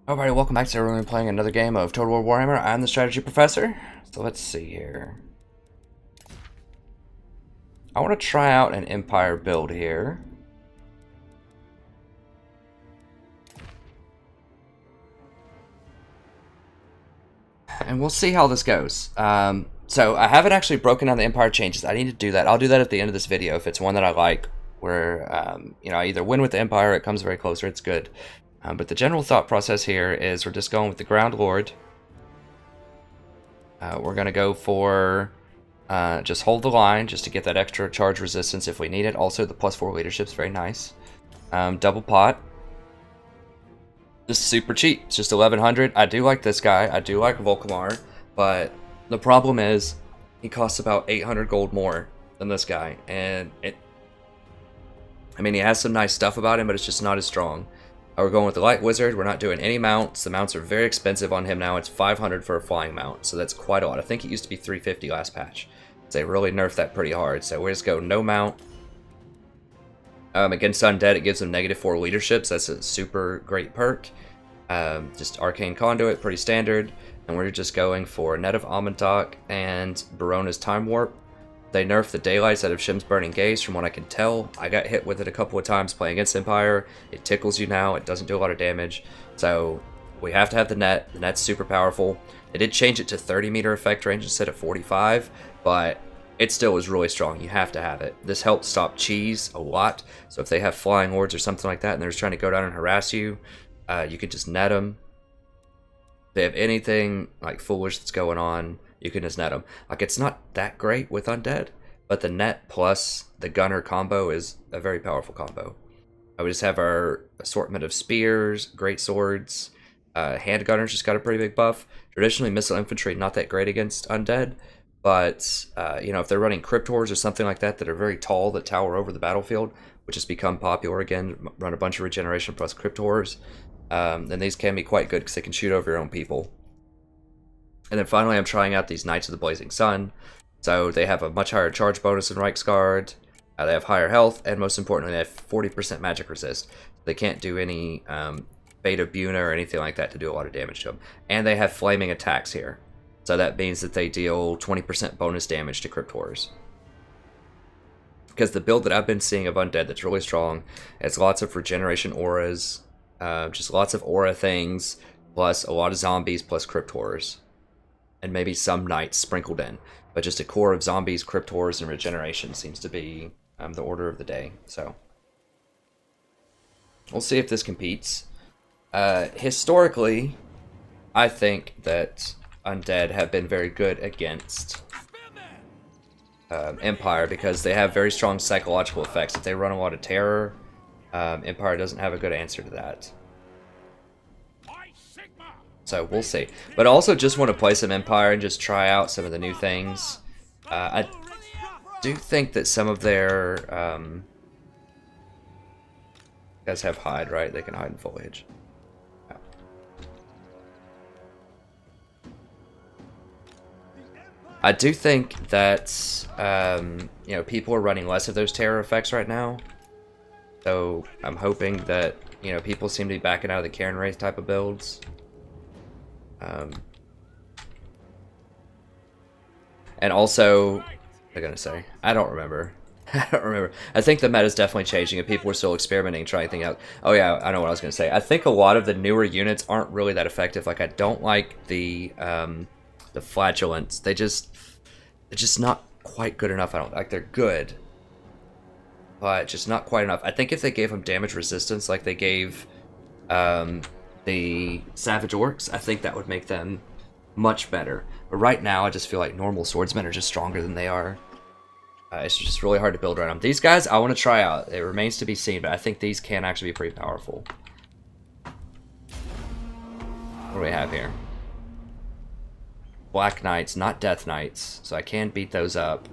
Alrighty, welcome back to everyone playing another game of Total War Warhammer. I'm the strategy professor. So let's see here. I want to try out an Empire build here. And we'll see how this goes. So I haven't actually broken down the Empire changes. I need to do that. I'll do that at the end of this video if it's one that I like, where I either win with the Empire, it comes very close, or it's good. But the general thought process here is we're just going with the Ground Lord. We're going to go for just hold the line just to get that extra charge resistance if we need it. Also, the +4 leadership's very nice. Double pot. This is super cheap. It's just 1100. I do like this guy. I do like Volkamar. But the problem is he costs about 800 gold more than this guy. And he has some nice stuff about him, but it's just not as strong. We're going with the Light Wizard. We're not doing any mounts. The mounts are very expensive on him now. It's 500 for a flying mount, so that's quite a lot. I think it used to be 350 last patch. So they really nerfed that pretty hard. So we just go no mount. Against Undead, it gives them -4 leadership, so that's a super great perk. Just Arcane Conduit, pretty standard. And we're just going for Net of Amantak and Barona's Time Warp. They nerfed the daylights out of Shim's Burning Gaze, from what I can tell. I got hit with it a couple of times playing against Empire. It tickles you now. It doesn't do a lot of damage. So we have to have the net. The net's super powerful. They did change it to 30-meter effect range instead of 45, but it still is really strong. You have to have it. This helps stop cheese a lot. So if they have flying hordes or something like that and they're just trying to go down and harass you, you can just net them. If they have anything like foolish that's going on, you can just net them. Like, it's not that great with Undead, but the net plus the gunner combo is a very powerful combo. We just have our assortment of spears, great swords, hand gunners just got a pretty big buff. Traditionally, missile infantry not that great against Undead, but if they're running cryptors or something like that that are very tall, that tower over the battlefield, which has become popular again, run a bunch of regeneration plus cryptors, then these can be quite good because they can shoot over your own people. And then finally, I'm trying out these Knights of the Blazing Sun. So they have a much higher charge bonus than Reiksguard. They have higher health, and most importantly, they have 40% magic resist. They can't do any Beta Buna or anything like that to do a lot of damage to them. And they have flaming attacks here. So that means that they deal 20% bonus damage to Cryptors. Because the build that I've been seeing of Undead that's really strong, it's lots of regeneration auras, just lots of aura things, plus a lot of zombies, plus Cryptors. And maybe some knights sprinkled in. But just a core of zombies, cryptors, and regeneration seems to be the order of the day. So we'll see if this competes. Historically, I think that Undead have been very good against Empire because they have very strong psychological effects. If they run a lot of terror, Empire doesn't have a good answer to that. So we'll see. But I also just want to play some Empire and just try out some of the new things. I do think that some of their guys have hide, right? They can hide in foliage. Yeah. I do think that people are running less of those terror effects right now. So I'm hoping that people seem to be backing out of the Karen Wraith type of builds. And also, what am I gonna say? I don't remember. I think the meta is definitely changing, and people are still experimenting, trying things out. Oh yeah, I know what I was gonna say. I think a lot of the newer units aren't really that effective. Like, I don't like the flatulence. They're just not quite good enough. I don't like. They're good, but just not quite enough. I think if they gave them damage resistance, like they gave the Savage Orcs, I think that would make them much better. But right now, I just feel like normal swordsmen are just stronger than they are. It's just really hard to build around them. These guys, I want to try out. It remains to be seen, but I think these can actually be pretty powerful. What do we have here? Black Knights, not Death Knights, so I can beat those up.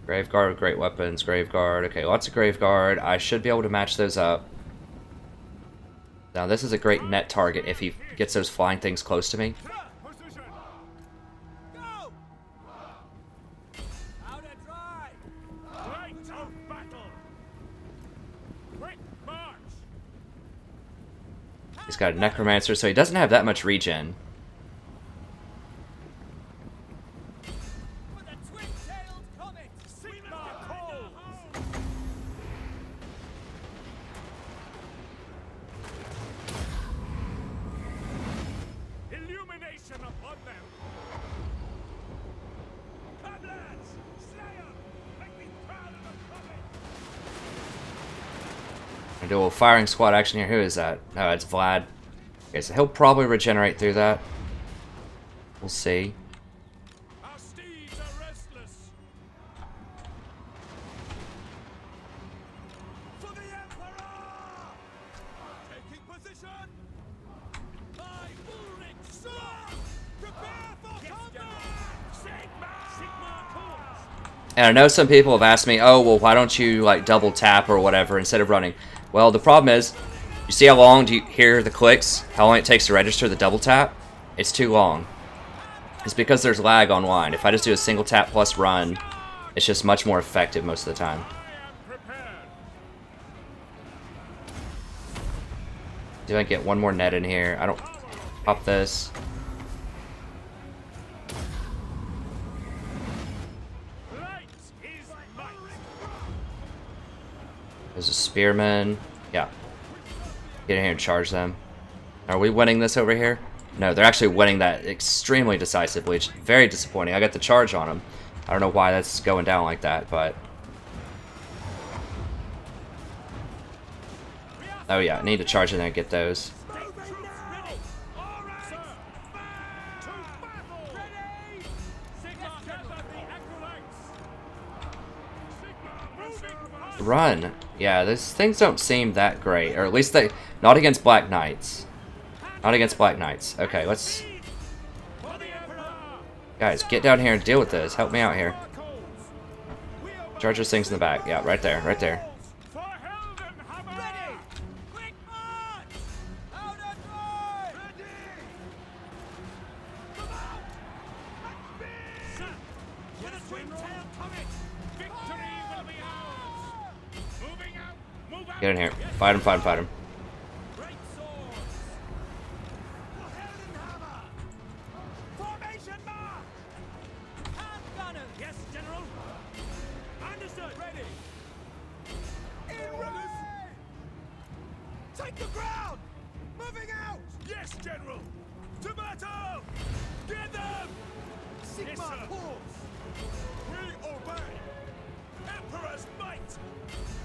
Graveguard with great weapons, Graveguard. Okay, lots of Graveguard. I should be able to match those up. Now, this is a great net target if he gets those flying things close to me. He's got a Necromancer, so he doesn't have that much regen. I do a little firing squad action here. Who is that? Oh, it's Vlad. Okay, so he'll probably regenerate through that. We'll see. Our steeds are restless. For the Emperor! Taking position! My Ulrich, sir! Prepare for combat! Sigma calls! And I know some people have asked me, oh, well, why don't you, like, double tap or whatever instead of running? Well, the problem is, you see how long do you hear the clicks? How long it takes to register the double tap? It's too long. It's because there's lag online. If I just do a single tap plus run, it's just much more effective most of the time. See if I can get one more net in here. I don't pop this. There's a spearman. Yeah. Get in here and charge them. Are we winning this over here? No, they're actually winning that extremely decisively. It's very disappointing. I got the charge on them. I don't know why that's going down like that, but... Oh yeah, I need to charge in there and get those. Run. Yeah, these things don't seem that great. Or at least they... Not against Black Knights. Not against Black Knights. Okay, let's... Guys, get down here and deal with this. Help me out here. Charge those things in the back. Yeah, right there. Right there. Get in here. Fight him, fight him, fight him. Yes, General. Understood. Ready. Take the ground. Moving out. Yes, General. To battle. Get them. Sigma calls. We obey. Emperor's might.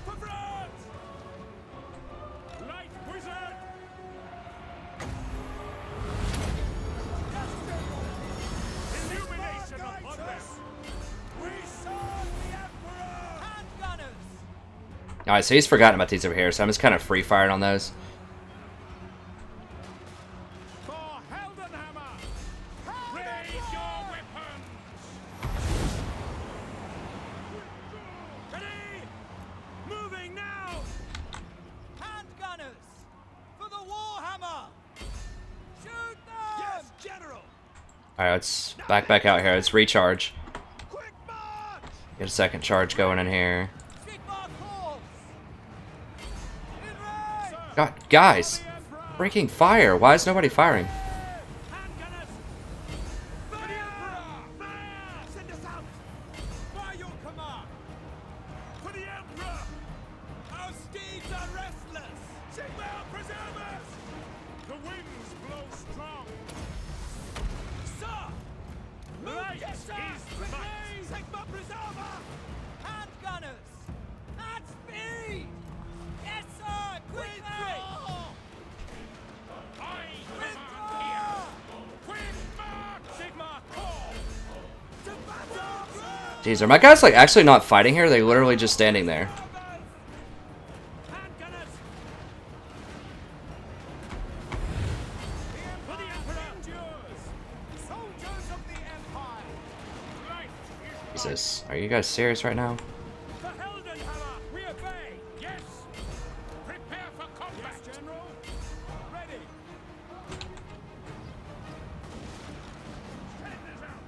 For France. Light wizard. Illumination upon them. We serve the Emperor. Handgunners. Alright, so he's forgotten about these over here, so I'm just kind of free firing on those. For Heldenhammer. Raise your weapons. Ready. Moving now. Handgunners. For the Warhammer. Shoot them. Yes, General. Alright, let's back out here. Let's recharge. Quick march. Get a second charge going in here. Sigma calls. In range. God, guys! Breaking fire! Why is nobody firing? Handgunners. For the Emperor. Fire. Send us out. By your command. For the Emperor. Our steeds are restless. Sigma preserve us. The winds blow strong. Sir. Light yes, sir. Is might. Sigma preserver. Handgunners. At speed. Yes, sir. Quickly. I command here. Quick march. Sigma call. To battle. Jeez, are my guys like actually not fighting here? They're literally just standing there. Handgunners. For the Emperor endures. Soldiers of the Empire. Light is Jesus, are you guys serious right now? the Heldenhammer. We obey. Yes. Prepare for combat. Yes, General. Ready. Send us out.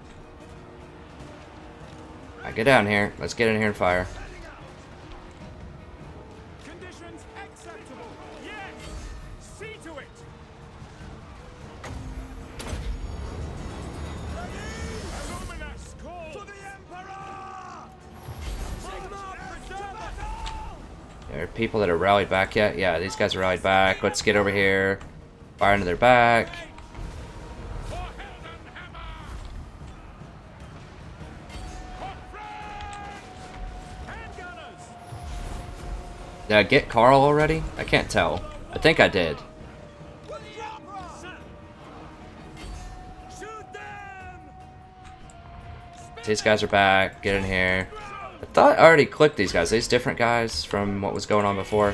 Alright, get down here. Let's get in here and fire. Conditions acceptable. Yes. See to it. Illuminus calls. To the Emperor. Sigma, preserve. There are people that are rallied back yet? Yeah, these guys are rallied back. Let's get over here. Fire into their back. Did I get Carl already? I can't tell. I think I did. These guys are back. Get in here. I thought I already clicked these guys. These different guys from what was going on before.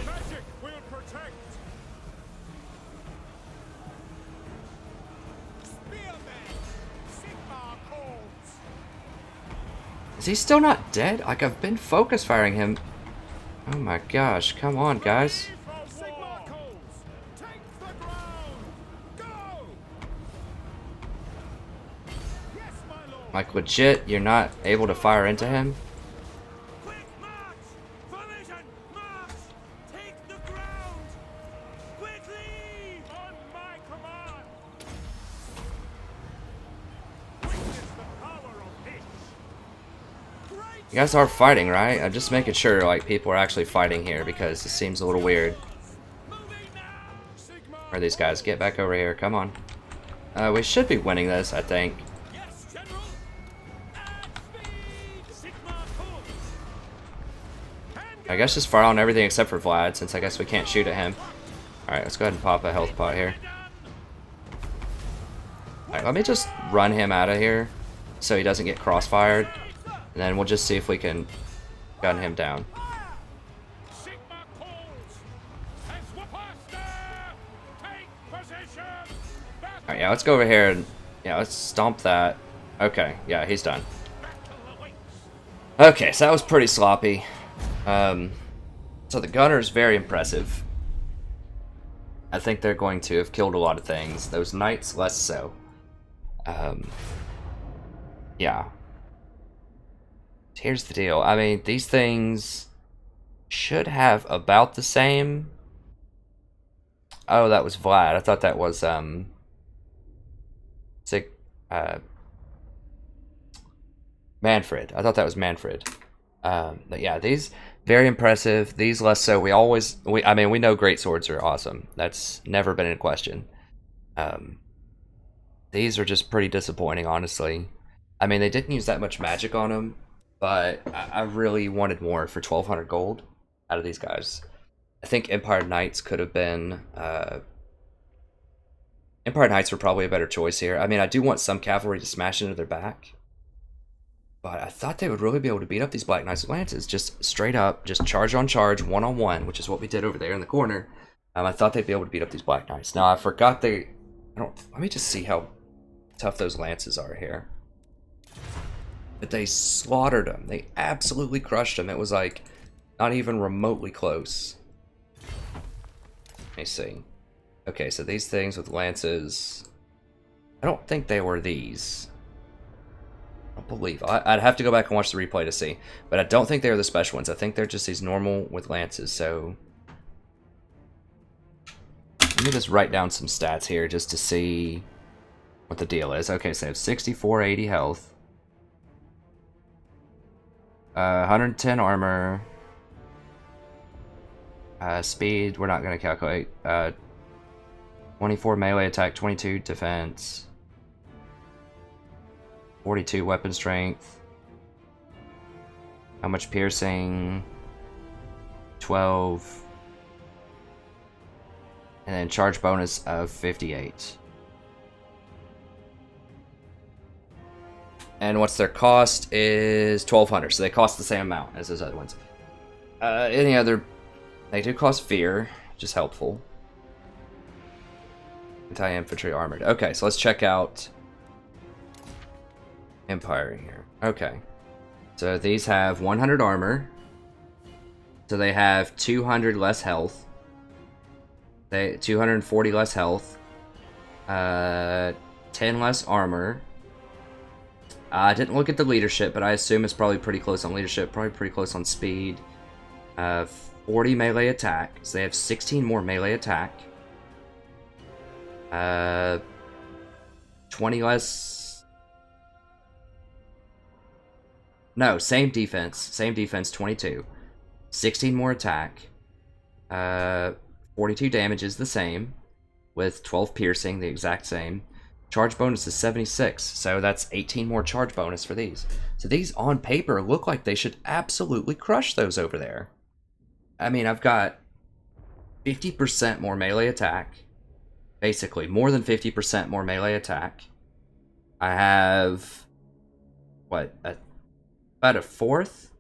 Is he still not dead? Like, I've been focus firing him. Oh my gosh, come on, guys. Like, legit, you're not able to fire into him? You guys are fighting, right? I'm just making sure, like, people are actually fighting here because it seems a little weird. Where are these guys? Get back over here. Come on. We should be winning this, I think. I guess just fire on everything except for Vlad, since I guess we can't shoot at him. Alright, let's go ahead and pop a health pot here. Alright, let me just run him out of here so he doesn't get crossfired. And then we'll just see if we can gun him down. Alright, yeah, let's go over here and, yeah, let's stomp that. Okay, yeah, he's done. Okay, so that was pretty sloppy. So the gunner is very impressive. I think they're going to have killed a lot of things. Those knights, less so. Yeah. Here's the deal. I mean, these things should have about the same. Oh, that was Vlad. I thought that was Manfred. I thought that was Manfred. But yeah, these very impressive. These less so. I mean, we know great swords are awesome. That's never been in question. These are just pretty disappointing, honestly. I mean, they didn't use that much magic on them. But I really wanted more for 1,200 gold out of these guys. I think Empire Knights could have been... Empire Knights were probably a better choice here. I mean, I do want some cavalry to smash into their back. But I thought they would really be able to beat up these Black Knights with Lances. Just straight up, just charge on charge, one-on-one, which is what we did over there in the corner. I thought they'd be able to beat up these Black Knights. Now, I forgot they... Let me just see how tough those Lances are here. But they slaughtered them. They absolutely crushed them. It was like not even remotely close. Let me see. Okay, so these things with lances. I don't think they were these. I don't believe. I'd have to go back and watch the replay to see. But I don't think they were the special ones. I think they're just these normal with lances. So let me just write down some stats here just to see what the deal is. Okay, so they have 6480 health. 110 armor. Speed, we're not going to calculate. 24 melee attack, 22 defense. 42 weapon strength. How much piercing? 12. And then charge bonus of 58. And what's their cost is 1,200, so they cost the same amount as those other ones. Any other... They do cost fear, which is helpful. Anti-infantry armored. Okay, so let's check out Empire here. Okay. So these have 100 armor. So they have 200 less health. 240 less health. 10 less armor. I didn't look at the leadership, but I assume it's probably pretty close on leadership, probably pretty close on speed. 40 melee attack, so they have 16 more melee attack. Uh, 20 less. No, same defense. Same defense, 22. 16 more attack. 42 damage is the same, with 12 piercing, the exact same. Charge bonus is 76, so that's 18 more charge bonus for these. So these on paper look like they should absolutely crush those over there. I mean, I've got 50% more melee attack. Basically, more than 50% more melee attack. I have, what, about a fourth?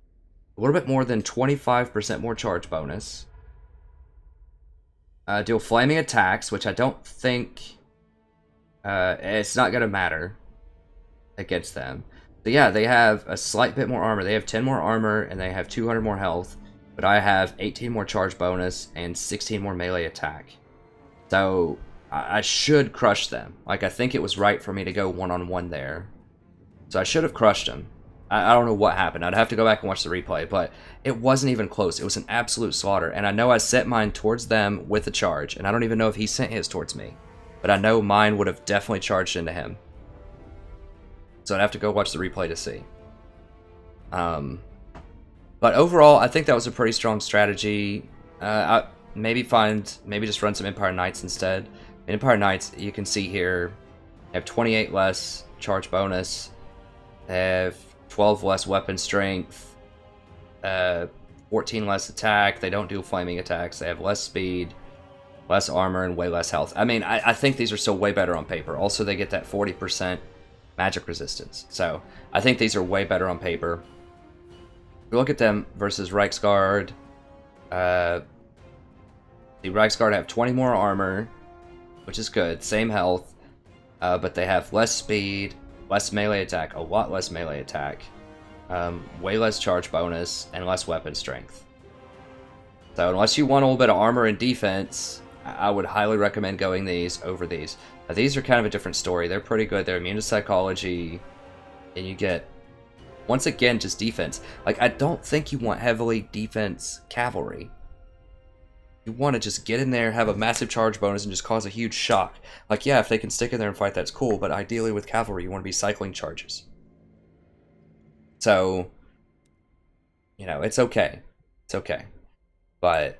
A little bit more than 25% more charge bonus. Deal flaming attacks, which I don't think... it's not going to matter against them. But yeah, they have a slight bit more armor. They have 10 more armor, and they have 200 more health. But I have 18 more charge bonus and 16 more melee attack. So I should crush them. Like, I think it was right for me to go one-on-one there. So I should have crushed them. I don't know what happened. I'd have to go back and watch the replay, but it wasn't even close. It was an absolute slaughter. And I know I sent mine towards them with a charge, and I don't even know if he sent his towards me. But I know mine would have definitely charged into him. So I'd have to go watch the replay to see. But overall, I think that was a pretty strong strategy. Maybe just run some Empire Knights instead. Empire Knights, you can see here, have 28 less charge bonus. They have 12 less weapon strength. 14 less attack. They don't do flaming attacks. They have less speed, less armor, and way less health. I mean, I think these are still way better on paper. Also, they get that 40% magic resistance. So, I think these are way better on paper. If you look at them versus Reiksguard, the Reiksguard have 20 more armor, which is good. Same health, but they have less speed, less melee attack, a lot less melee attack, way less charge bonus, and less weapon strength. So unless you want a little bit of armor and defense, I would highly recommend going these over these. Now, these are kind of a different story. They're pretty good. They're immune to psychology, and you get, once again, just defense. Like, I don't think you want heavily defense cavalry. You want to just get in there, have a massive charge bonus, and just cause a huge shock. Like, yeah, if they can stick in there and fight, that's cool, but ideally with cavalry, you want to be cycling charges. So, you know, it's okay. It's okay. But,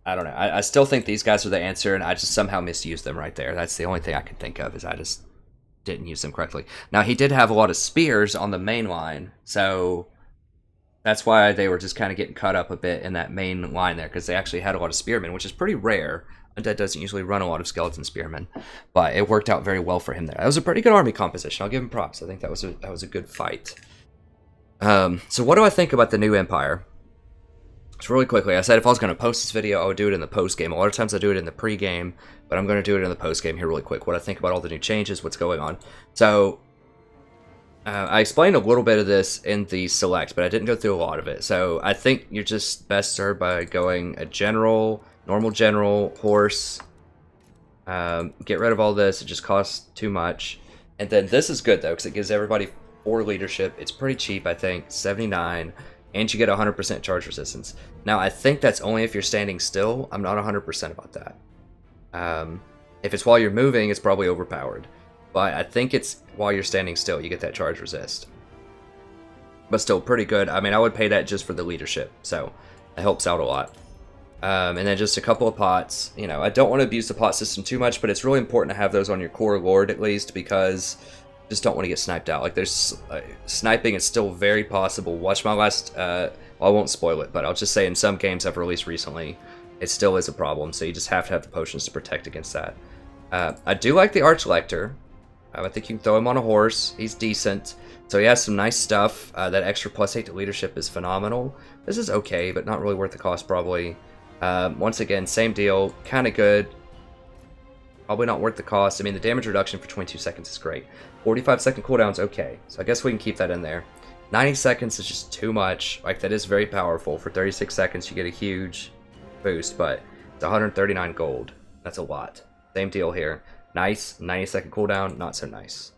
I don't know. I still think these guys are the answer, and I just somehow misused them right there. That's the only thing I can think of, is I just didn't use them correctly. Now, he did have a lot of spears on the main line, so that's why they were just kind of getting cut up a bit in that main line there, because they actually had a lot of spearmen, which is pretty rare. Undead doesn't usually run a lot of skeleton spearmen, but it worked out very well for him there. That was a pretty good army composition. I'll give him props. I think that was a good fight. So what do I think about the new Empire? So really quickly, I said if I was going to post this video, I would do it in the post-game. A lot of times I do it in the pre-game, but I'm going to do it in the post-game here really quick. What I think about all the new changes, what's going on. So, I explained a little bit of this in the select, but I didn't go through a lot of it. So, I think you're just best served by going a general, normal general, horse. Get rid of all this. It just costs too much. And then this is good, though, because it gives everybody 4 leadership. It's pretty cheap, I think, 79. And you get 100% charge resistance. Now, I think that's only if you're standing still. I'm not 100% about that. If it's while you're moving, it's probably overpowered. But I think it's while you're standing still, you get that charge resist. But still, pretty good. I mean, I would pay that just for the leadership. So, it helps out a lot. And then just a couple of pots. You know, I don't want to abuse the pot system too much, but it's really important to have those on your core lord at least, because just don't want to get sniped out. Like, there's sniping is still very possible. Watch my last, well, I won't spoil it, but I'll just say in some games I've released recently, it still is a problem, so you just have to have the potions to protect against that. I do like the Archlector. I think you can throw him on a horse. He's decent. So he has some nice stuff. That extra +8 to leadership is phenomenal. This is okay, but not really worth the cost, probably. Once again, same deal. Kind of good. Probably not worth the cost. I mean, the damage reduction for 22 seconds is great. 45-second cooldown's okay, so I guess we can keep that in there. 90 seconds is just too much. Like, that is very powerful. For 36 seconds, you get a huge boost, but it's 139 gold. That's a lot. Same deal here. Nice. 90-second cooldown, not so nice.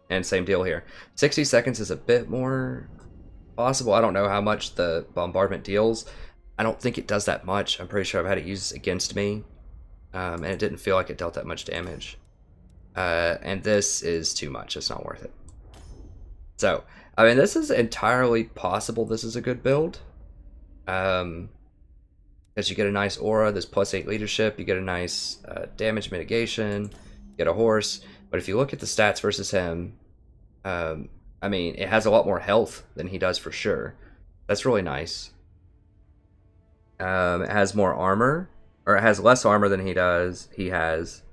And same deal here. 60 seconds is a bit more possible. I don't know how much the bombardment deals. I don't think it does that much. I'm pretty sure I've had it used against me. and it didn't feel like it dealt that much damage. And this is too much. It's not worth it. So, I mean, this is entirely possible. This is a good build. Because you get a nice aura, this +8 leadership, you get a nice damage mitigation, you get a horse. But if you look at the stats versus him, I mean, it has a lot more health than he does for sure. That's really nice. It has more armor, or it has less armor than he does. He has...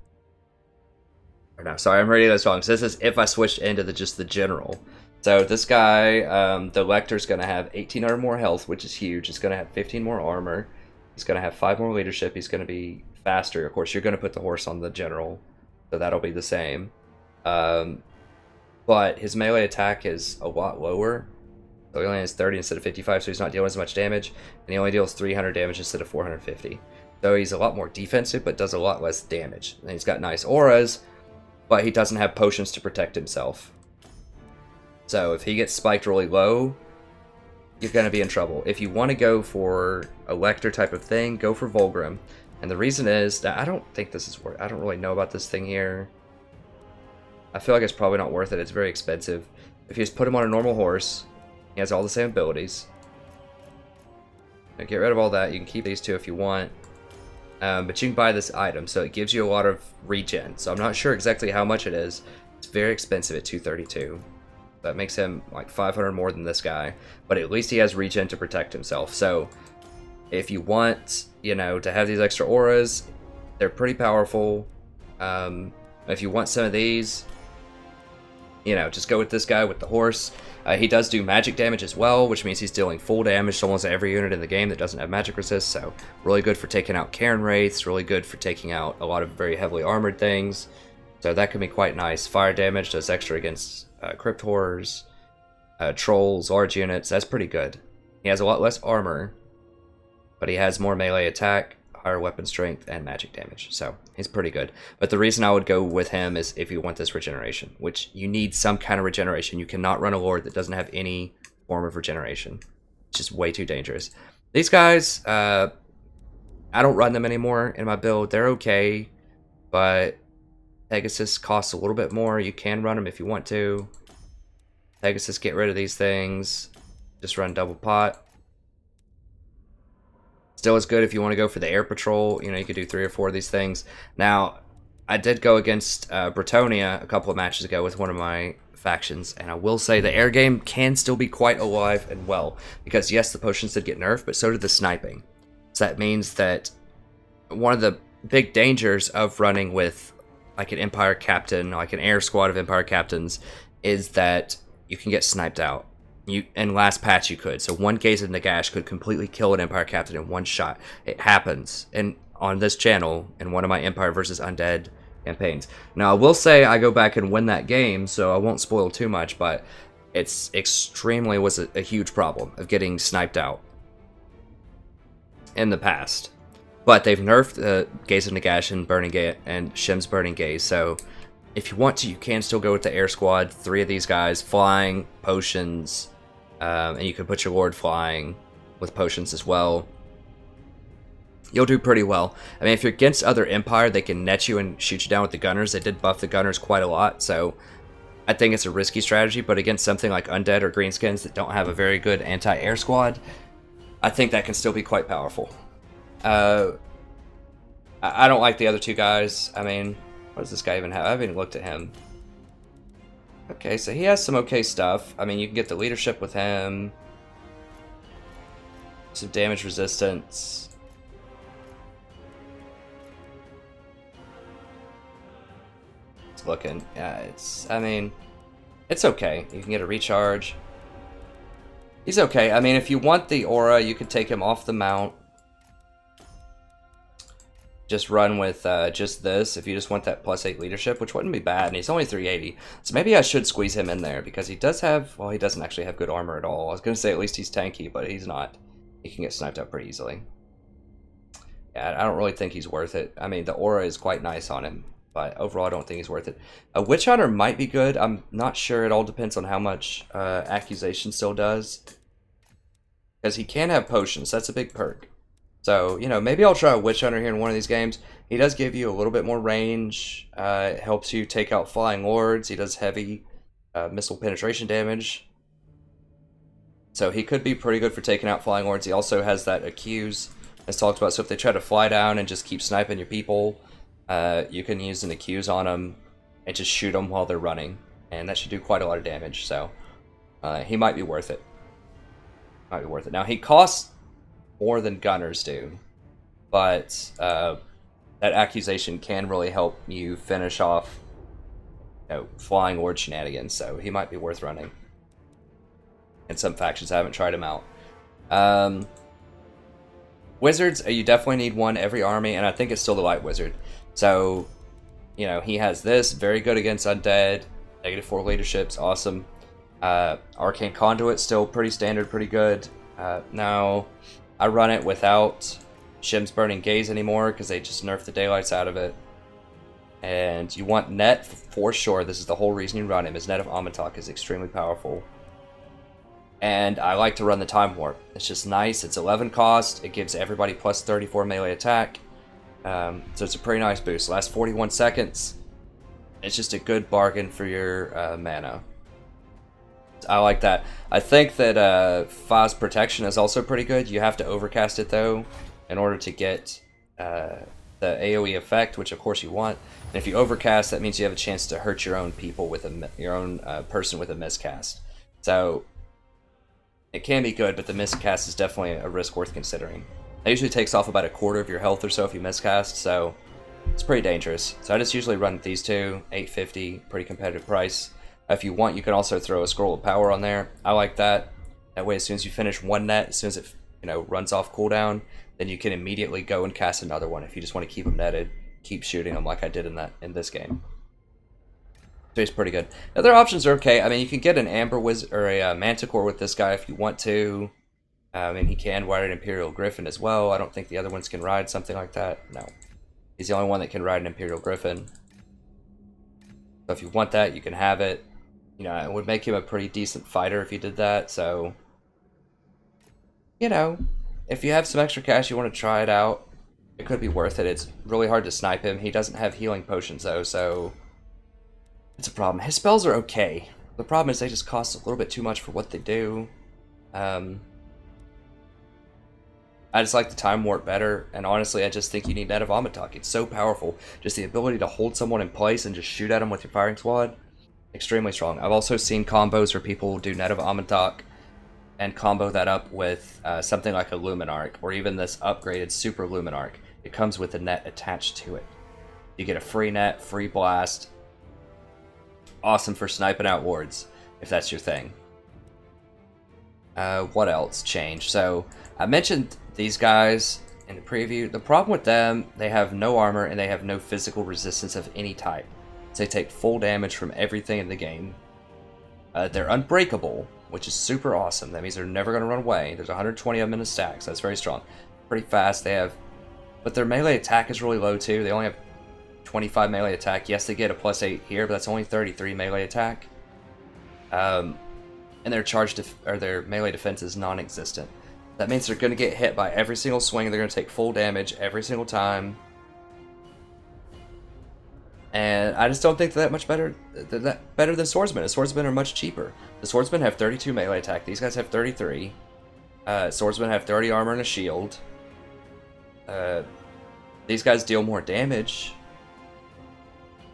Or no, sorry, I'm reading this wrong. So this is if I switched into just the general. So this guy, the Lecter's going to have 1800 more health, which is huge. He's going to have 15 more armor. He's going to have 5 more leadership. He's going to be faster. Of course, you're going to put the horse on the general, so that'll be the same. But his melee attack is a lot lower. So he only has 30 instead of 55, so he's not dealing as much damage. And he only deals 300 damage instead of 450. So he's a lot more defensive, but does a lot less damage. And he's got nice auras, but he doesn't have potions to protect himself. So if he gets spiked really low, you're going to be in trouble. If you want to go for a Lecter type of thing, go for Vulgrim. And the reason is that I don't think this is worth... I don't really know about this thing here. I feel like it's probably not worth it. It's very expensive. If you just put him on a normal horse, he has all the same abilities. Now get rid of all that. You can keep these two if you want. But you can buy this item, so it gives you a lot of regen. So I'm not sure exactly how much it is. It's very expensive at 232. That makes him like 500 more than this guy. But at least he has regen to protect himself. So if you want, you know, to have these extra auras, they're pretty powerful. If you want some of these, you know, just go with this guy with the horse. He does do magic damage as well, which means he's dealing full damage to almost every unit in the game that doesn't have magic resist. So really good for taking out Cairn Wraiths, really good for taking out a lot of very heavily armored things. So that can be quite nice. Fire damage does extra against Crypt Horrors, Trolls, large units. That's pretty good. He has a lot less armor, but he has more melee attack, higher weapon strength, and magic damage. So he's pretty good. But the reason I would go with him is if you want this regeneration, which you need some kind of regeneration. You cannot run a Lord that doesn't have any form of regeneration. It's just way too dangerous. These guys, I don't run them anymore in my build. They're okay, but Pegasus costs a little bit more. You can run them if you want to. Pegasus, get rid of these things. Just run double pot. Still as good if you want to go for the air patrol. You know, you could do 3 or 4 of these things. Now, I did go against Bretonia a couple of matches ago with one of my factions, and I will say the air game can still be quite alive and well, because yes, the potions did get nerfed, but so did the sniping. So that means that one of the big dangers of running with like an Empire captain, like an air squad of Empire captains, is that you can get sniped out. In last patch you could. So one Gaze of Nagash could completely kill an Empire captain in one shot. It happens on this channel in one of my Empire versus Undead campaigns. Now I will say I go back and win that game, so I won't spoil too much, but it's extremely was a huge problem of getting sniped out in the past. But they've nerfed Gaze of Nagash and Shem's Burning Gaze, so if you want to, you can still go with the air squad. 3 of these guys, flying, potions, and you can put your Lord flying with potions as well. You'll do pretty well. I mean, if you're against other Empire, they can net you and shoot you down with the Gunners. They did buff the Gunners quite a lot, so I think it's a risky strategy, but against something like Undead or Greenskins that don't have a very good anti-air squad, I think that can still be quite powerful. I don't like the other 2 guys. I mean, what does this guy even have? I haven't even looked at him. Okay, so he has some okay stuff. I mean, you can get the leadership with him. Some damage resistance. It's looking, yeah, I mean, it's okay. You can get a recharge. He's okay. I mean, if you want the aura, you could take him off the mount. Just run with just this if you just want that +8 leadership, which wouldn't be bad, and he's only 380. So maybe I should squeeze him in there, because he does have, well, he doesn't actually have good armor at all. I was going to say at least he's tanky, but he's not. He can get sniped out pretty easily. Yeah, I don't really think he's worth it. I mean, the aura is quite nice on him, but overall I don't think he's worth it. A Witch Hunter might be good. I'm not sure. It all depends on how much Accusation still does. Because he can have potions. That's a big perk. So, you know, maybe I'll try a Witch Hunter here in one of these games. He does give you a little bit more range. It helps you take out Flying Lords. He does heavy missile penetration damage. So he could be pretty good for taking out Flying Lords. He also has that Accuse, as talked about. So if they try to fly down and just keep sniping your people, you can use an Accuse on them and just shoot them while they're running. And that should do quite a lot of damage. So he might be worth it. Might be worth it. Now, he costs more than gunners do, but that accusation can really help you finish off, you know, Flying Lord shenanigans, so he might be worth running. And some factions, I haven't tried him out. Wizards, you definitely need one every army, and I think it's still the Light Wizard. So, you know, he has this, very good against Undead, -4 leadership's awesome. Arcane Conduit, still pretty standard, pretty good. Now, I run it without Shim's Burning Gaze anymore because they just nerfed the daylights out of it. And you want Net for sure. This is the whole reason you run him, is Net of Amyntok is extremely powerful. And I like to run the Time Warp. It's just nice. It's 11 cost. It gives everybody plus 34 melee attack. So it's a pretty nice boost. Lasts 41 seconds. It's just a good bargain for your mana. I like that. I think that Fa's Protection is also pretty good. You have to overcast it, though, in order to get the AoE effect, which of course you want. And if you overcast, that means you have a chance to hurt your own people with your own person with a miscast. So it can be good, but the miscast is definitely a risk worth considering. It usually takes off about a quarter of your health or so if you miscast, so it's pretty dangerous. So I just usually run these two, 850, pretty competitive price. If you want, you can also throw a Scroll of Power on there. I like that. That way, as soon as you finish one net, as soon as it, you know, runs off cooldown, then you can immediately go and cast another one. If you just want to keep them netted, keep shooting them like I did in this game. So it's pretty good. Other options are okay. I mean, you can get an Amber Wizard or a Manticore with this guy if you want to. And he can ride an Imperial Griffin as well. I don't think the other ones can ride something like that. No. He's the only one that can ride an Imperial Griffin. So if you want that, you can have it. You know, it would make him a pretty decent fighter if he did that, so... You know, if you have some extra cash, you want to try it out, it could be worth it. It's really hard to snipe him. He doesn't have healing potions, though, so... It's a problem. His spells are okay. The problem is they just cost a little bit too much for what they do. I just like the Time Warp better, and honestly, I just think you need Net of Amyntok. It's so powerful. Just the ability to hold someone in place and just shoot at them with your firing squad. Extremely strong. I've also seen combos where people do Net of Amyntok and combo that up with something like a Luminarch, or even this upgraded Super Luminarch. It comes with a net attached to it. You get a free net, free blast. Awesome for sniping out wards, if that's your thing. What else changed? So, I mentioned these guys in the preview. The problem with them, they have no armor and they have no physical resistance of any type. So they take full damage from everything in the game. They're unbreakable, which is super awesome. That means they're never going to run away. There's 120 of them in a stack, so that's very strong. Pretty fast. They have, but their melee attack is really low too. They only have 25 melee attack. Yes, they get a +8 here, but that's only 33 melee attack. And their their melee defense is non-existent. That means they're going to get hit by every single swing. They're going to take full damage every single time. And I just don't think they're that much better. Better than swordsmen. The swordsmen are much cheaper. The swordsmen have 32 melee attack. These guys have 33. Swordsmen have 30 armor and a shield. These guys deal more damage.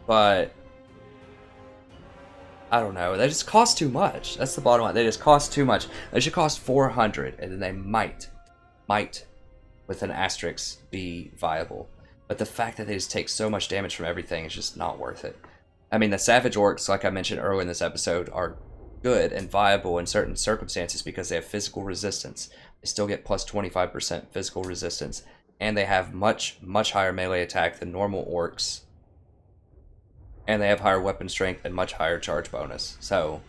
But I don't know. They just cost too much. That's the bottom line. They just cost too much. They should cost 400, and then they might, with an asterisk, be viable. But the fact that they just take so much damage from everything is just not worth it. I mean, the Savage Orcs, like I mentioned earlier in this episode, are good and viable in certain circumstances because they have physical resistance. They still get plus 25% physical resistance, and they have much higher melee attack than normal orcs. And they have higher weapon strength and much higher charge bonus. So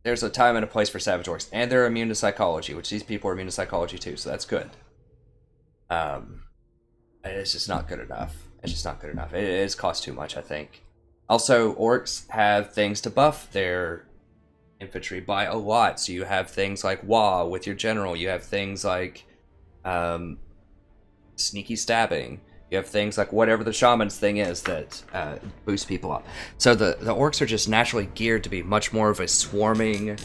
there's a time and a place for Savage Orcs. And they're immune to psychology, which these people are immune to psychology too, so that's good. It's just not good enough. It's just not good enough. It is cost too much, I think. Also, orcs have things to buff their infantry by a lot. So you have things like Wa with your general. You have things like Sneaky stabbing. You have things like whatever the shaman's thing is that boosts people up. So the orcs are just naturally geared to be much more of a swarming,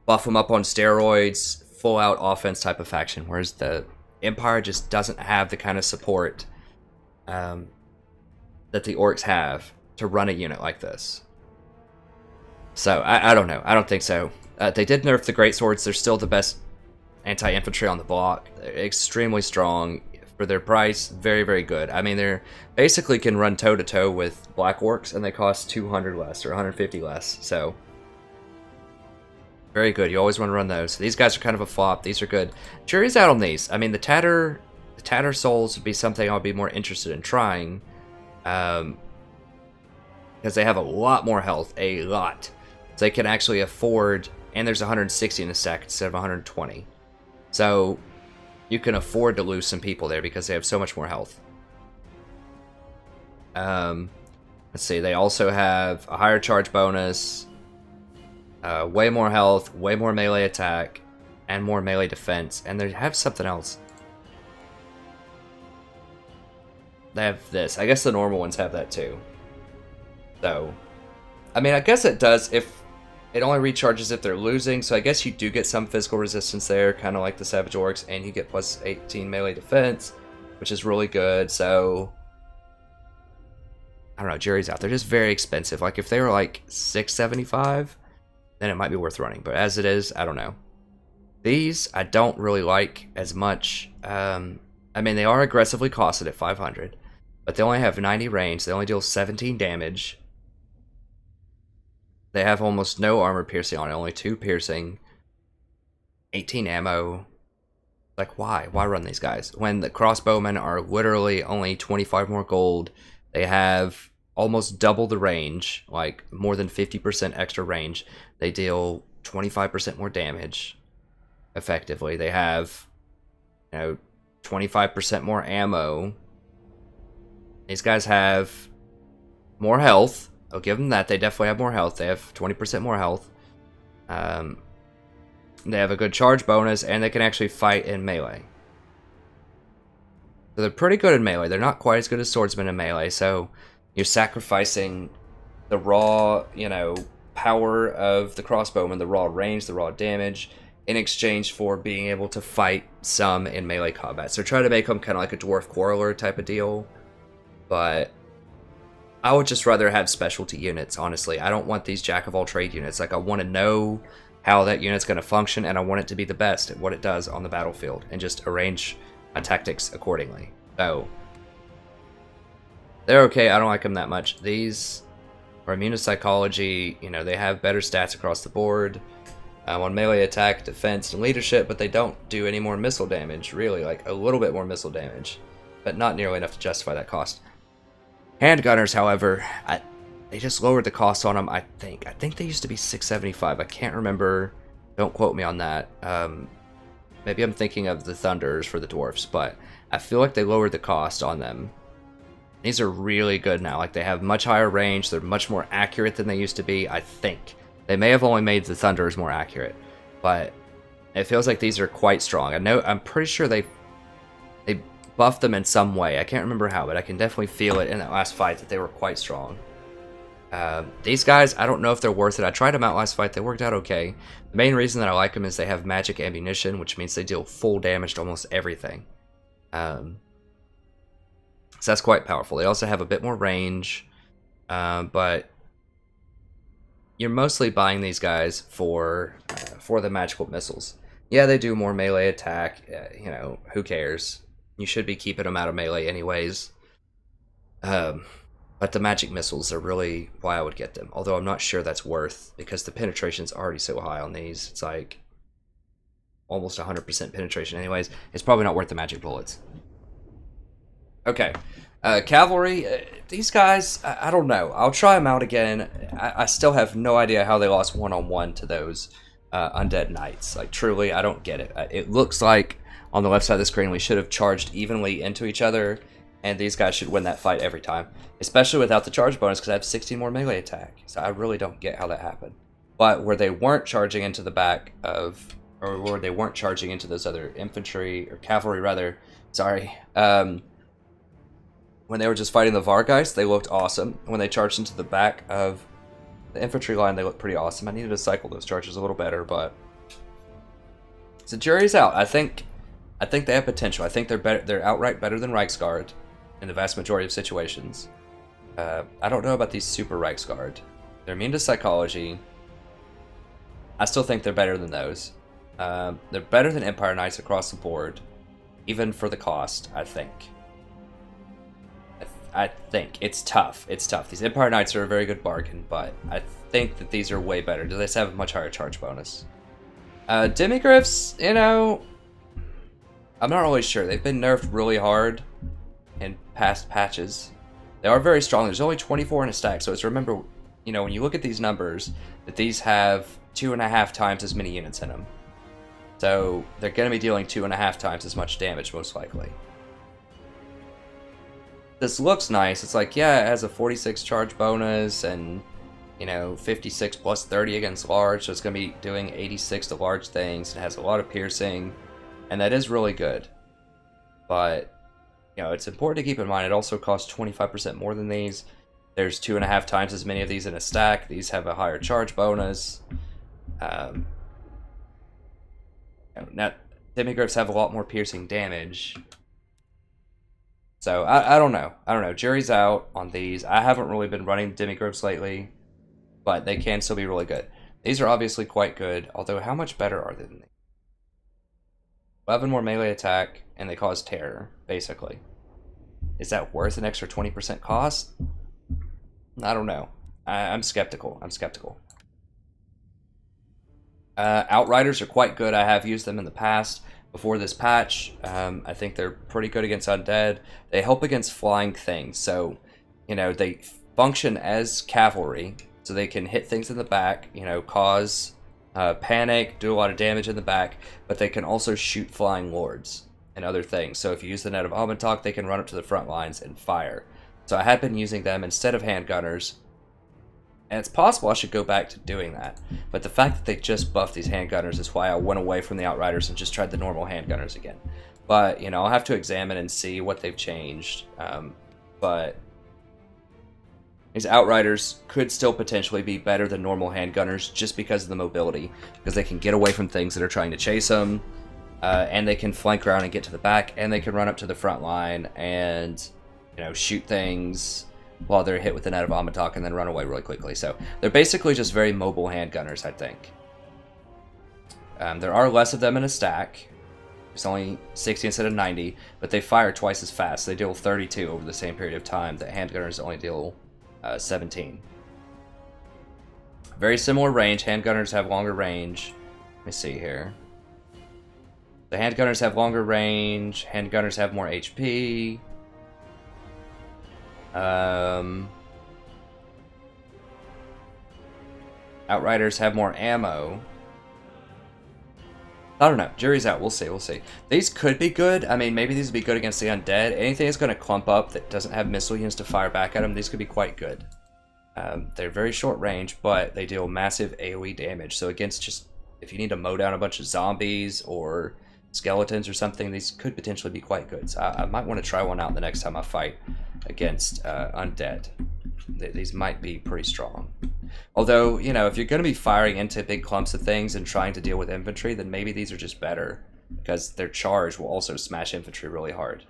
buff them up on steroids, full out offense type of faction, whereas the Empire just doesn't have the kind of support that the orcs have to run a unit like this. So I don't know. I don't think so. They did nerf the greatswords. They're still the best anti-infantry on the block. They're extremely strong for their price. Very, very good. I mean, they're basically can run toe-to-toe with black orcs, and they cost 200 less or 150 less. So very good. You always want to run those. So these guys are kind of a flop. These are good. Jury's out on these. I mean, the Tatter Souls would be something I'll be more interested in trying, because they have a lot more health. A lot. So they can actually afford, and there's 160 in a stack instead of 120. So you can afford to lose some people there because they have so much more health. Let's see, they also have a higher charge bonus, way more health, way more melee attack, and more melee defense. And they have something else. They have this. I guess the normal ones have that too. So, I mean, I guess it does if it only recharges if they're losing, so I guess you do get some physical resistance there, kind of like the Savage Orcs, and you get plus 18 melee defense, which is really good. So I don't know, jury's out. They're just very expensive. Like if they were like $675, then it might be worth running, but as it is, I don't know. These I don't really like as much. I mean, they are aggressively costed at 500, but they only have 90 range. They only deal 17 damage. They have almost no armor piercing on it, only 2 piercing, 18 ammo. Like, why? Why run these guys? When the crossbowmen are literally only 25 more gold, they have almost double the range, like more than 50% extra range. They deal 25% more damage, effectively. They have, 25% more ammo. These guys have more health. I'll give them that. They definitely have more health. They have 20% more health. They have a good charge bonus, and they can actually fight in melee. So they're pretty good in melee. They're not quite as good as swordsmen in melee, so you're sacrificing the raw, power of the crossbowman, the raw range, the raw damage, in exchange for being able to fight some in melee combat. So try to make them kind of like a dwarf quarreler type of deal, but I would just rather have specialty units, honestly. I don't want these jack-of-all-trade units. Like, I want to know how that unit's going to function, and I want it to be the best at what it does on the battlefield, and just arrange my tactics accordingly. So, they're okay. I don't like them that much. These are immune to psychology. They have better stats across the board on melee attack, defense, and leadership, but they don't do any more missile damage, really. Like, a little bit more missile damage, but not nearly enough to justify that cost. Handgunners, however, they just lowered the cost on them, I think. I think they used to be $675. I can't remember. Don't quote me on that. Maybe I'm thinking of the Thunders for the dwarfs, but I feel like they lowered the cost on them. These are really good now. Like, they have much higher range. They're much more accurate than they used to be, I think. They may have only made the Thunders more accurate, but it feels like these are quite strong. I'm pretty sure they buffed them in some way. I can't remember how, but I can definitely feel it in that last fight that they were quite strong. These guys, I don't know if they're worth it. I tried them out last fight. They worked out okay. The main reason that I like them is they have magic ammunition, which means they deal full damage to almost everything. So that's quite powerful. They also have a bit more range, but you're mostly buying these guys for the magical missiles. Yeah, they do more melee attack. Who cares? You should be keeping them out of melee anyways. But the magic missiles are really why I would get them. Although I'm not sure that's worth, because the penetration's already so high on these. It's like almost 100% penetration anyways. It's probably not worth the magic bullets. Okay. Cavalry, these guys, I don't know. I'll try them out again. I still have no idea how they lost one-on-one to those undead knights. Like, truly, I don't get it. It looks like on the left side of the screen we should have charged evenly into each other, and these guys should win that fight every time. Especially without the charge bonus, because I have 16 more melee attack. So I really don't get how that happened. But where they weren't charging into the back of or where they weren't charging into those other infantry, or cavalry rather, sorry, when they were just fighting the Vargeist, they looked awesome. When they charged into the back of the infantry line, they looked pretty awesome. I needed to cycle those charges a little better, but so jury's out. I think they have potential. I think they're better. They're outright better than Reichsguard in the vast majority of situations. I don't know about these super Reichsguard. They're immune to psychology. I still think they're better than those. They're better than Empire Knights across the board, even for the cost, I think. I think. It's tough. It's tough. These Empire Knights are a very good bargain, but I think that these are way better. Do they have a much higher charge bonus? Demigriffs, you know, I'm not really sure. They've been nerfed really hard in past patches. They are very strong. There's only 24 in a stack, so it's remember, you know, when you look at these numbers, that these have 2.5 times as many units in them. So they're going to be dealing 2.5 times as much damage, most likely. This looks nice. It's like, yeah, it has a 46 charge bonus and, you know, 56 plus 30 against large, so it's going to be doing 86 to large things. It has a lot of piercing, and that is really good. But, you know, it's important to keep in mind it also costs 25% more than these. There's 2.5 times as many of these in a stack. These have a higher charge bonus. You know, now, Demigriffs have a lot more piercing damage. So, I don't know. I don't know. Jury's out on these. I haven't really been running Demigriffs lately, but they can still be really good. These are obviously quite good, although how much better are they than these? 11 more melee attack, and they cause terror, basically. Is that worth an extra 20% cost? I don't know. I'm skeptical. I'm skeptical. Outriders are quite good. I have used them in the past. Before this patch, I think they're pretty good against undead. They help against flying things, so, you know, they function as cavalry, so they can hit things in the back, you know, cause panic, do a lot of damage in the back, but they can also shoot flying lords and other things. So if you use the Net of Almantok, they can run up to the front lines and fire. So I had been using them instead of handgunners, and it's possible I should go back to doing that. But the fact that they just buffed these handgunners is why I went away from the Outriders and just tried the normal handgunners again. But, you know, I'll have to examine and see what they've changed. But these Outriders could still potentially be better than normal handgunners just because of the mobility. Because they can get away from things that are trying to chase them. And they can flank around and get to the back. And they can run up to the front line and, you know, shoot things while they're hit with the Net of Almantok and then run away really quickly. So they're basically just very mobile handgunners, I think. There are less of them in a stack. There's only 60 instead of 90, but they fire twice as fast. They deal 32 over the same period of time. The handgunners only deal 17. Very similar range. Handgunners have longer range. Let me see here. The handgunners have longer range. Handgunners have more HP. Outriders have more ammo. I don't know. Jury's out. We'll see. We'll see. These could be good. I mean, maybe these would be good against the undead. Anything that's going to clump up that doesn't have missile units to fire back at them, these could be quite good. They're very short range, but they deal massive AoE damage. So against just, if you need to mow down a bunch of zombies or skeletons or something, these could potentially be quite good. So I might want to try one out the next time I fight against undead. These might be pretty strong. Although, you know, if you're going to be firing into big clumps of things and trying to deal with infantry, then maybe these are just better, because their charge will also smash infantry really hard.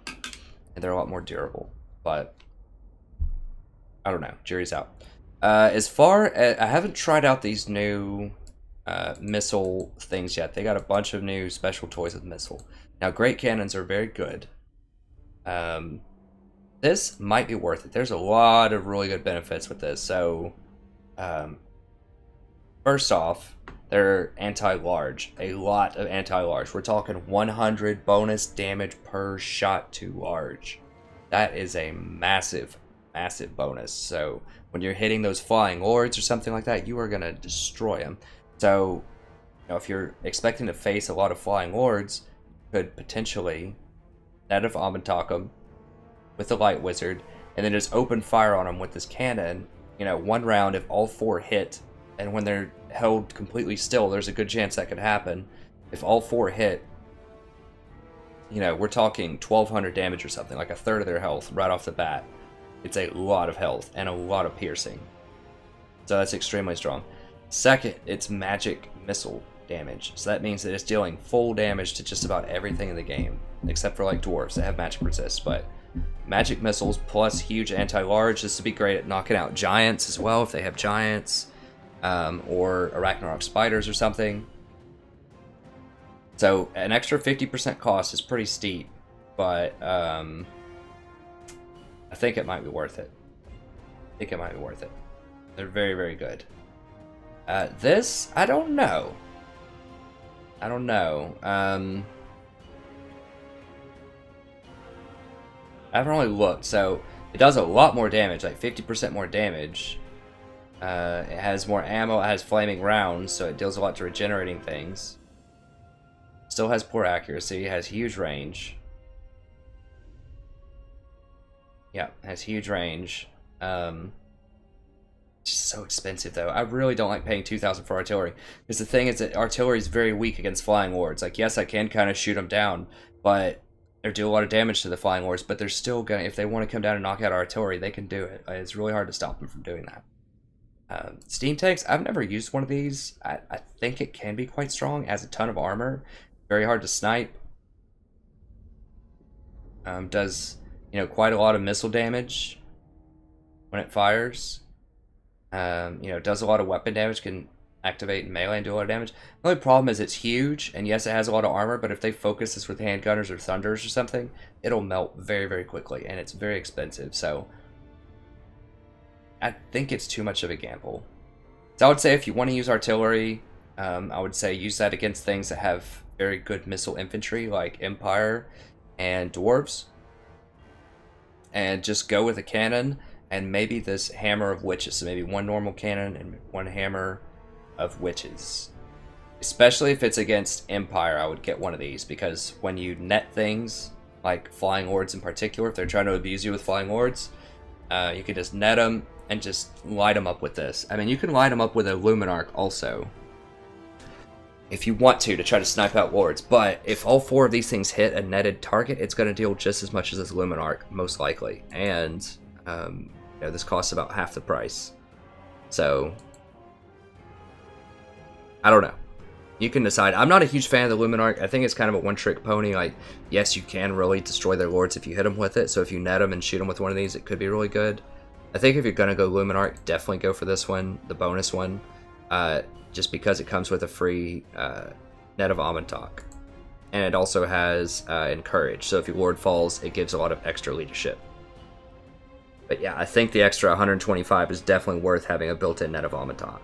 And they're a lot more durable. But, I don't know. Jury's out. As far as, I haven't tried out these new missile things yet. They got a bunch of new special toys with missile. Now, great cannons are very good. This might be worth it. There's a lot of really good benefits with this. So, first off, they're anti-large. A lot of anti-large. We're talking 100 bonus damage per shot to large. That is a massive, massive bonus. So, when you're hitting those flying lords or something like that, you are going to destroy them. So, you know, if you're expecting to face a lot of flying lords, you could potentially Net of Almantok them with the light wizard, and then just open fire on them with this cannon. You know, one round if all 4 hit, and when they're held completely still, there's a good chance that could happen. if all 4 hit, you know, we're talking 1200 damage or something, like a third of their health right off the bat. It's a lot of health and a lot of piercing. So that's extremely strong. Second, it's magic missile damage. So that means that it's dealing full damage to just about everything in the game, except for like dwarves that have magic resist. But magic missiles plus huge anti-large. This would be great at knocking out giants as well if they have giants, or Arachnarok spiders or something. So an extra 50% cost is pretty steep, but I think it might be worth it. They're very, very good. This, I don't know. I haven't really looked, so it does a lot more damage, like 50% more damage. It has more ammo, it has flaming rounds, so it deals a lot to regenerating things. Still has poor accuracy, has huge range. Yeah, has huge range. Just so expensive though. I really don't like paying 2,000 for artillery, because the thing is that artillery is very weak against flying lords. Like, yes, I can kind of shoot them down, but they do a lot of damage to the flying lords. But they're still gonna, if they want to come down and knock out artillery, they can do it. It's really hard to stop them from doing that. Steam tanks, I've never used one of these. I think it can be quite strong. It has a ton of armor, very hard to snipe. Does, you know, quite a lot of missile damage when it fires. You know, does a lot of weapon damage, can activate in melee and do a lot of damage. The only problem is it's huge, and yes, it has a lot of armor, but if they focus this with handgunners or thunders or something, it'll melt very, very quickly, and it's very expensive, so I think it's too much of a gamble. So I would say if you want to use artillery, I would say use that against things that have very good missile infantry, like Empire and Dwarves, and just go with a cannon, and maybe this hammer of witches, so maybe one normal cannon and one hammer of witches. Especially if it's against Empire, I would get one of these, because when you net things, like flying lords in particular, if they're trying to abuse you with flying lords, you can just net them and just light them up with this. I mean, you can light them up with a Luminarch also, if you want to try to snipe out lords, but if all 4 of these things hit a netted target, it's going to deal just as much as this Luminarch, most likely, and you know, this costs about half the price. So I don't know. You can decide. I'm not a huge fan of the Luminarch. I think it's kind of a one-trick pony. Like, yes, you can really destroy their lords if you hit them with it. So if you net them and shoot them with one of these, it could be really good. I think if you're going to go Luminarch, definitely go for this one, the bonus one, just because it comes with a free net of Amantok. And it also has Encourage. So if your lord falls, it gives a lot of extra leadership. But yeah, I think the extra 125 is definitely worth having a built-in net of Amantok.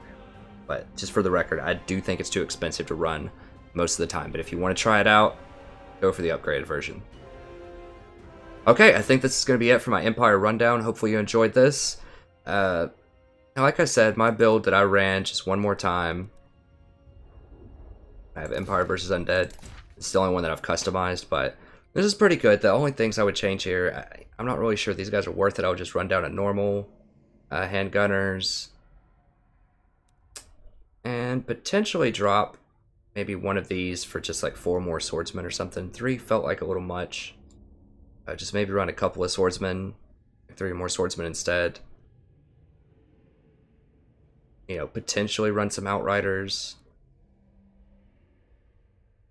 But just for the record, I do think it's too expensive to run most of the time. But if you want to try it out, go for the upgraded version. Okay, I think this is going to be it for my Empire rundown. Hopefully you enjoyed this. Like I said, my build that I ran just one more time, I have Empire versus Undead. It's the only one that I've customized, but this is pretty good. The only things I would change here, I'm not really sure these guys are worth it. I would just run down a normal handgunners and potentially drop maybe one of these for just like 4 more swordsmen or something. 3 felt like a little much. Just maybe run a couple of swordsmen, 3 more swordsmen instead. You know, potentially run some outriders.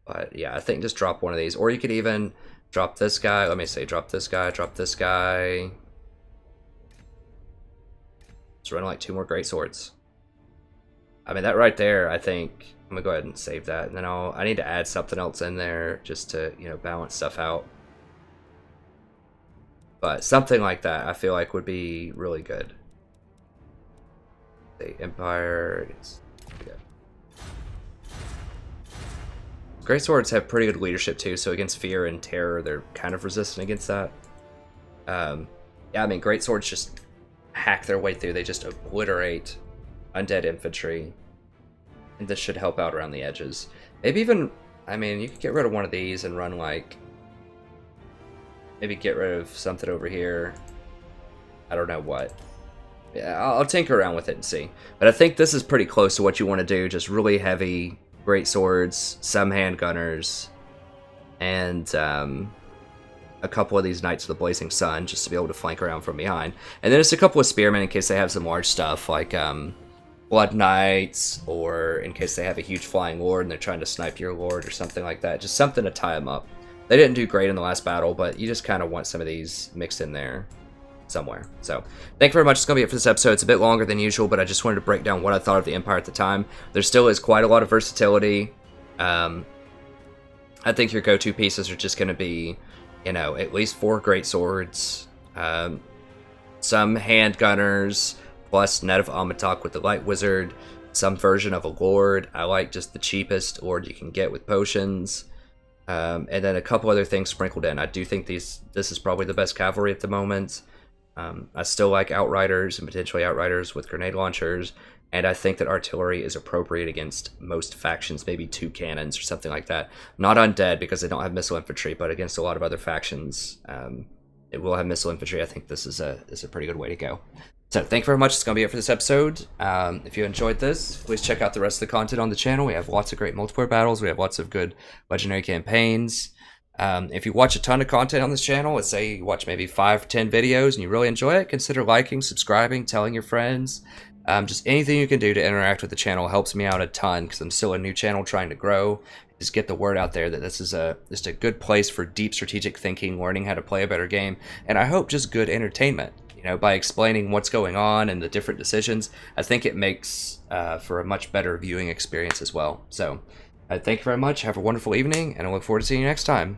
But yeah, I think just drop one of these. Or you could even drop this guy. Let me say, drop this guy, drop this guy. Let's run like 2 more great swords. I mean, that right there, I think I'm gonna go ahead and save that, and then I need to add something else in there just to, you know, balance stuff out. But something like that, I feel like would be really good. The Empire is good. Great swords have pretty good leadership too, so against fear and terror, they're kind of resistant against that. Yeah, I mean, great swords just hack their way through. They just obliterate undead infantry, and this should help out around the edges. Maybe even, I mean, you could get rid of one of these and run like, maybe get rid of something over here. I don't know what. Yeah, I'll tinker around with it and see. But I think this is pretty close to what you want to do. Just really heavy great swords, some handgunners, and a couple of these Knights of the Blazing Sun just to be able to flank around from behind. And then there's a couple of Spearmen in case they have some large stuff like Blood Knights, or in case they have a huge flying lord and they're trying to snipe your lord or something like that. Just something to tie them up. They didn't do great in the last battle, but you just kind of want some of these mixed in there somewhere. So, thank you very much. It's going to be it for this episode. It's a bit longer than usual, but I just wanted to break down what I thought of the Empire at the time. There still is quite a lot of versatility. I think your go-to pieces are just going to be, you know, at least 4 great swords, some handgunners, plus Net of Amatak with the Light Wizard, some version of a Lord. I like just the cheapest Lord you can get with potions, and then a couple other things sprinkled in. I do think this is probably the best cavalry at the moment. I still like Outriders and potentially Outriders with grenade launchers, and I think that artillery is appropriate against most factions, maybe 2 cannons or something like that. Not undead because they don't have missile infantry, but against a lot of other factions, it will have missile infantry. I think this is a pretty good way to go. So thank you very much. It's going to be it for this episode. If you enjoyed this, please check out the rest of the content on the channel. We have lots of great multiplayer battles. We have lots of good legendary campaigns. If you watch a ton of content on this channel, let's say you watch maybe 5 or 10 videos and you really enjoy it, consider liking, subscribing, telling your friends. Just anything you can do to interact with the channel helps me out a ton because I'm still a new channel trying to grow. Just get the word out there that this is just a good place for deep strategic thinking, learning how to play a better game, and I hope just good entertainment. You know, by explaining what's going on and the different decisions, I think it makes for a much better viewing experience as well. So, thank you very much. Have a wonderful evening, and I look forward to seeing you next time.